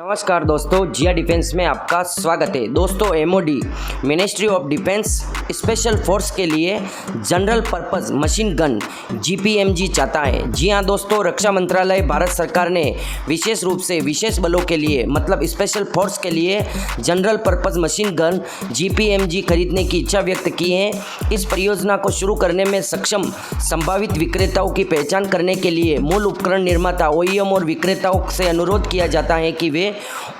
नमस्कार दोस्तों, जिया डिफेंस में आपका स्वागत है। दोस्तों, MoD ministry of defence special force के लिए जनरल पर्पस मशीन गन जीपीएमजी चाहता है। जी हाँ दोस्तों, रक्षा मंत्रालय भारत सरकार ने विशेष रूप से विशेष बलों के लिए मतलब स्पेशल फोर्स के लिए जनरल पर्पस मशीन गन जीपीएमजी खरीदने की इच्छा व्यक्त की है। इस परियोजना को शुरू करने में सक्षम संभावित विक्रेताओं की पहचान करने के लिए मूल उपकरण निर्माता ओईएम और विक्रेताओं से अनुरोध किया जाता है कि वे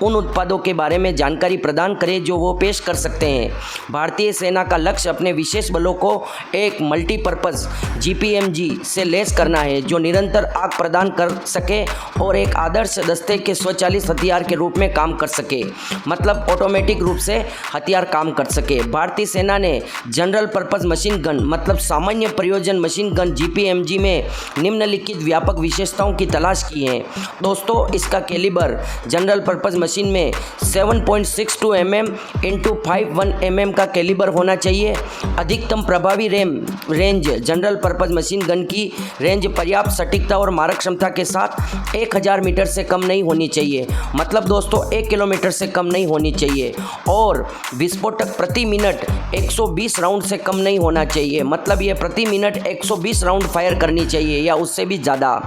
उन उत्पादों के बारे में जानकारी प्रदान करें जो वो पेश कर सकते हैं। भारतीय सेना का लक्ष्य अपने विशेष बलों को एक मल्टीपर्पज़ जीपीएमजी से लैस करना है जो निरंतर आग प्रदान कर सके और एक आदर्श दस्ते के स्वचालित हथियार के रूप में काम कर सके, मतलब ऑटोमेटिक रूप से हथियार काम कर सके। भारतीय सेना ने जनरल पर्पस मशीन गन मतलब सामान्य प्रयोजन मशीन गन जीपीएमजी में निम्नलिखित व्यापक विशेषताओं की तलाश की है। दोस्तों, इसका कैलिबर जनरल पर्पस मशीन में 7.62 mm × 5.1 mm का कैलिबर होना चाहिए। अधिकतम प्रभावी range general purpose machine gun की रेंज पर्याप्त सटीकता और मारक क्षमता के साथ 1000 मीटर से कम नहीं होनी चाहिए, मतलब दोस्तों 1 किलोमीटर से कम नहीं होनी चाहिए। और विस्फोटक प्रति मिनट 120 राउंड से कम नहीं होना चाहिए, मतलब ये प्रति मिनट 120 राउंड फायर करनी चाहिए या उससे भी ज़्यादा।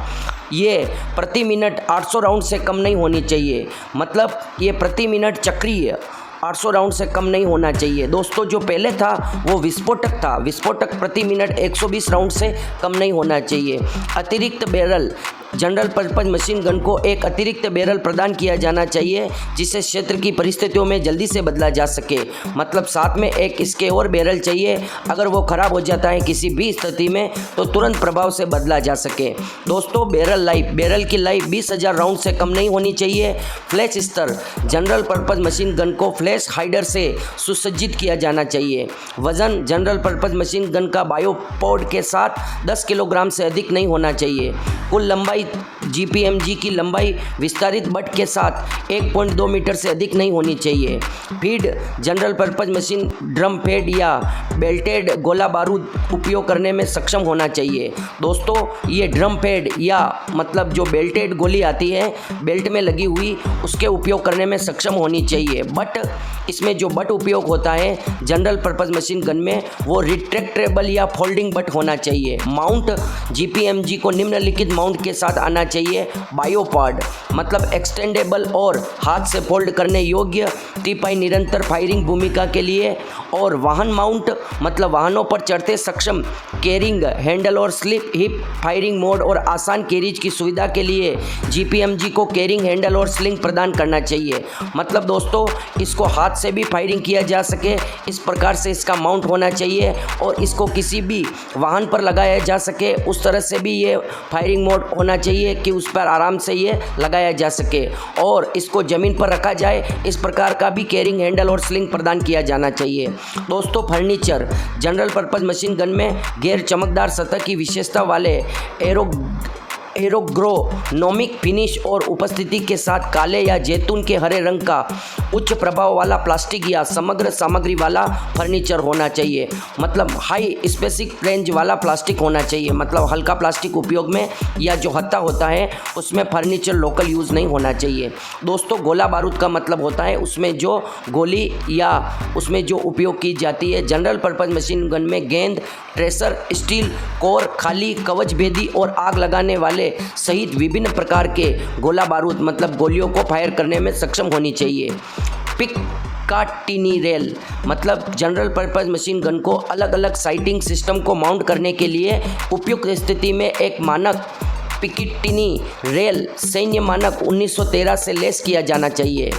ये प्रति मिनट 800 राउंड से कम नहीं होनी चाहिए, मतलब ये प्रति मिनट चक्रीय 800 राउंड से कम नहीं होना चाहिए। दोस्तों, जो पहले था वो विस्फोटक था, विस्फोटक प्रति मिनट 120 राउंड से कम नहीं होना चाहिए। अतिरिक्त barrel general purpose machine gun को एक अतिरिक्त बैरल प्रदान किया जाना चाहिए जिसे क्षेत्र की परिस्थितियों में जल्दी से बदला जा सके, मतलब साथ में एक इसके और बैरल चाहिए। अगर वो ख़राब हो जाता है किसी भी स्थिति में तो तुरंत प्रभाव से बदला जा सके। दोस्तों, बैरल की लाइफ 20,000 राउंड से कम नहीं होनी चाहिए। फ्लैश स्तर जनरल पर्पस मशीन गन को फ्लैश हाइडर से सुसज्जित किया जाना चाहिए। वजन जनरल पर्पस मशीन गन का बायोपोड के साथ 10 किलोग्राम से अधिक नहीं होना चाहिए। कुल लंबाई जीपीएमजी की लंबाई विस्तारित बट के साथ 1.2 मीटर से अधिक नहीं होनी चाहिए। Feed general purpose machine drum pad या बेल्टेड गोला बारूद उपयोग करने में सक्षम होना चाहिए। दोस्तों, ये ड्रम पैड या मतलब जो बेल्टेड गोली आती है बेल्ट में लगी हुई, उसके उपयोग करने में सक्षम होनी चाहिए। बट इसमें जो बट उपयोग होता है जनरल पर्पस मशीन गन में वो रिट्रैक्टेबल या फोल्डिंग बट होना चाहिए। माउंट जीपीएमजी को निम्नलिखित माउंट के साथ आना चाहिए। बायोपॉड मतलब एक्सटेंडेबल और हाथ से फोल्ड करने योग्य तिपाई निरंतर फायरिंग भूमिका के लिए। और वाहन माउंट मतलब वाहनों पर चढ़ते सक्षम कैरिंग हैंडल और स्लिप हिप फायरिंग मोड और आसान कैरिज की सुविधा के लिए जीपीएमजी को कैरिंग हैंडल और स्लिंग प्रदान करना चाहिए, मतलब दोस्तों इसको हाथ से भी फायरिंग किया जा सके, इस प्रकार से इसका माउंट होना चाहिए। और इसको किसी भी वाहन पर लगाया जा सके उस तरह से भी ये फायरिंग मोड होना चाहिए कि उस पर आराम से ये लगाया जा सके। और इसको ज़मीन पर रखा जाए, इस प्रकार का भी कैरिंग हैंडल और स्लिंग प्रदान किया जाना चाहिए। दोस्तों, furniture general purpose machine gun में गैर चमकदार सतह की विशेषता वाले एरोग्रोनोमिक फिनिश और उपस्थिति के साथ काले या जैतून के हरे रंग का उच्च प्रभाव वाला प्लास्टिक या समग्र सामग्री वाला फर्नीचर होना चाहिए, मतलब हाई स्पेसिफिक रेंज वाला प्लास्टिक होना चाहिए, मतलब हल्का प्लास्टिक उपयोग में या जो हत्था होता है उसमें फर्नीचर लोकल यूज़ नहीं होना चाहिए। दोस्तों, गोला बारूद का मतलब होता है उसमें जो गोली या उसमें जो उपयोग की जाती है। जनरल पर्पस मशीन गन में गेंद, ट्रेसर, स्टील कोर, खाली, कवच भेदी और आग लगाने वाले सहित विभिन्न प्रकार के गोला बारूद मतलब गोलियों को फायर करने में सक्षम होनी चाहिए। पिकाटिनी रेल मतलब जनरल पर्पस मशीन गन को अलग अलग साइटिंग सिस्टम को माउंट करने के लिए उपयुक्त स्थिति में एक मानक पिकेटिनी रेल सैन्य मानक 1913 से लैस किया जाना चाहिए।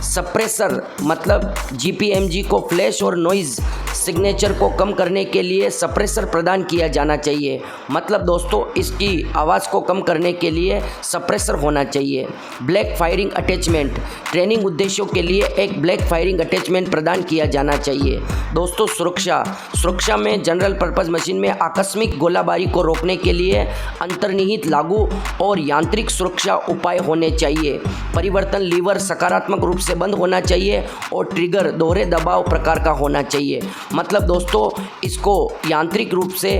सप्रेसर मतलब जीपीएमजी को फ्लैश और नॉइज़ सिग्नेचर को कम करने के लिए सप्रेसर प्रदान किया जाना चाहिए, मतलब दोस्तों इसकी आवाज़ को कम करने के लिए सप्रेसर होना चाहिए। ब्लैक फायरिंग अटैचमेंट ट्रेनिंग उद्देश्यों के लिए एक ब्लैक फायरिंग अटैचमेंट प्रदान किया जाना चाहिए। दोस्तों, सुरक्षा में जनरल पर्पस मशीन में आकस्मिक गोलाबारी को रोकने के लिए अंतर्निहित लागू और यांत्रिक सुरक्षा उपाय होने चाहिए। परिवर्तन लीवर सकारात्मक रूप से बंद होना चाहिए और ट्रिगर दोहरे दबाव प्रकार का होना चाहिए। मतलब दोस्तों इसको यांत्रिक रूप से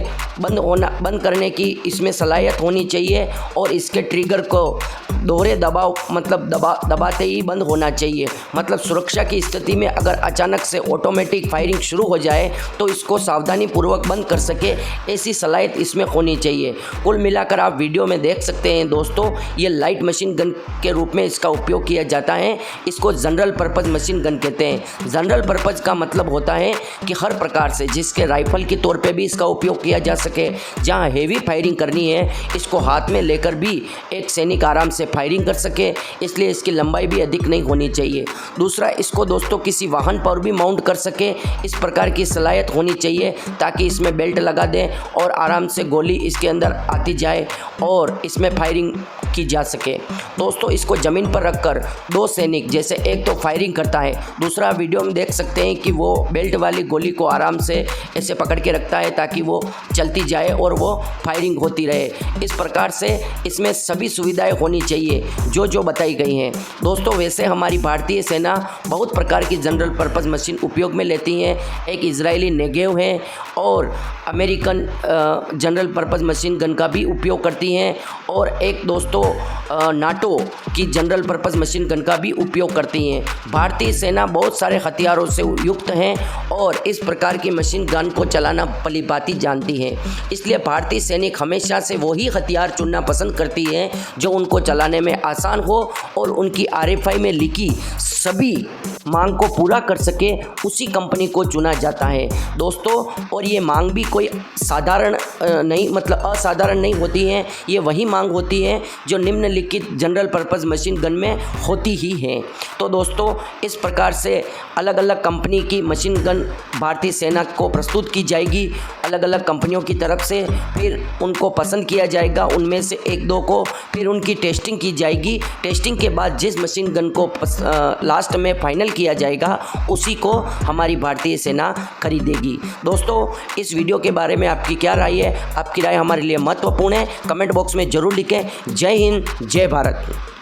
बंद करने की इसमें सलाहियत होनी चाहिए और इसके ट्रिगर को दोहरे दबाव मतलब दबाते ही बंद होना चाहिए। मतलब सुरक्षा की स्थिति में अगर अचानक से ऑटोमेटिक फायरिंग शुरू हो जाए तो इसको सावधानी पूर्वक बंद कर सके, ऐसी सलाहियत इसमें होनी चाहिए। कुल मिलाकर आप वीडियो में देख सकते हैं दोस्तों, ये लाइट मशीन गन के रूप में इसका उपयोग किया जाता है। इसको जनरल पर्पज़ मशीन गन कहते हैं। जनरल पर्पज़ का मतलब होता है कि हर प्रकार से, जिसके राइफल के तौर पे भी इसका उपयोग किया जा सके, जहां हेवी फायरिंग करनी है इसको हाथ में लेकर भी एक सैनिक आराम से फायरिंग कर सके, इसलिए इसकी लंबाई भी अधिक नहीं होनी चाहिए। दूसरा, इसको दोस्तों किसी वाहन पर भी माउंट कर सके, इस प्रकार की सलाहियत होनी चाहिए ताकि इसमें बेल्ट लगा दें और आराम से गोली इसके अंदर आती जाए और इसमें फायरिंग की जा सके। दोस्तों इसको ज़मीन पर रखकर दो सैनिक, जैसे एक तो फायरिंग करता है, दूसरा वीडियो में देख सकते हैं कि वो बेल्ट वाली गोली को आराम से ऐसे पकड़ के रखता है ताकि वो चलती जाए और वो फायरिंग होती रहे। इस प्रकार से इसमें सभी सुविधाएं होनी चाहिए जो बताई गई हैं। दोस्तों वैसे हमारी भारतीय सेना बहुत प्रकार की जनरल पर्पज़ मशीन उपयोग में लेती हैं। एक इजरायली नेगेव है और American general purpose machine gun का भी उपयोग करती हैं और एक दोस्तों नाटो की जनरल पर्पज़ मशीन गन का भी उपयोग करती हैं। भारतीय सेना बहुत सारे हथियारों से युक्त हैं और इस प्रकार की मशीन गन को चलाना भलीभांति जानती है। इसलिए भारतीय सैनिक हमेशा से वही हथियार चुनना पसंद करती है जो उनको चलाने में आसान हो और उनकी RFI में लिखी सभी मांग को पूरा कर सके, उसी कंपनी को चुना जाता है दोस्तों। और ये मांग भी कोई साधारण नहीं, मतलब असाधारण नहीं होती है। ये वही मांग होती है जो निम्नलिखित जनरल पर्पज़ मशीन गन में होती ही है। तो दोस्तों इस प्रकार से अलग अलग कंपनी की मशीन गन भारतीय सेना को प्रस्तुत की जाएगी अलग अलग कंपनियों की तरफ से, फिर उनको पसंद किया जाएगा उनमें से एक दो को, फिर उनकी टेस्टिंग की जाएगी। टेस्टिंग के बाद जिस मशीन गन को लास्ट में फाइनल किया जाएगा उसी को हमारी भारतीय सेना खरीदेगी। दोस्तों इस वीडियो के बारे में आपकी क्या राय है? आपकी राय हमारे लिए महत्वपूर्ण है, कमेंट बॉक्स में ज़रूर लिखें। जय हिंद, जय भारत।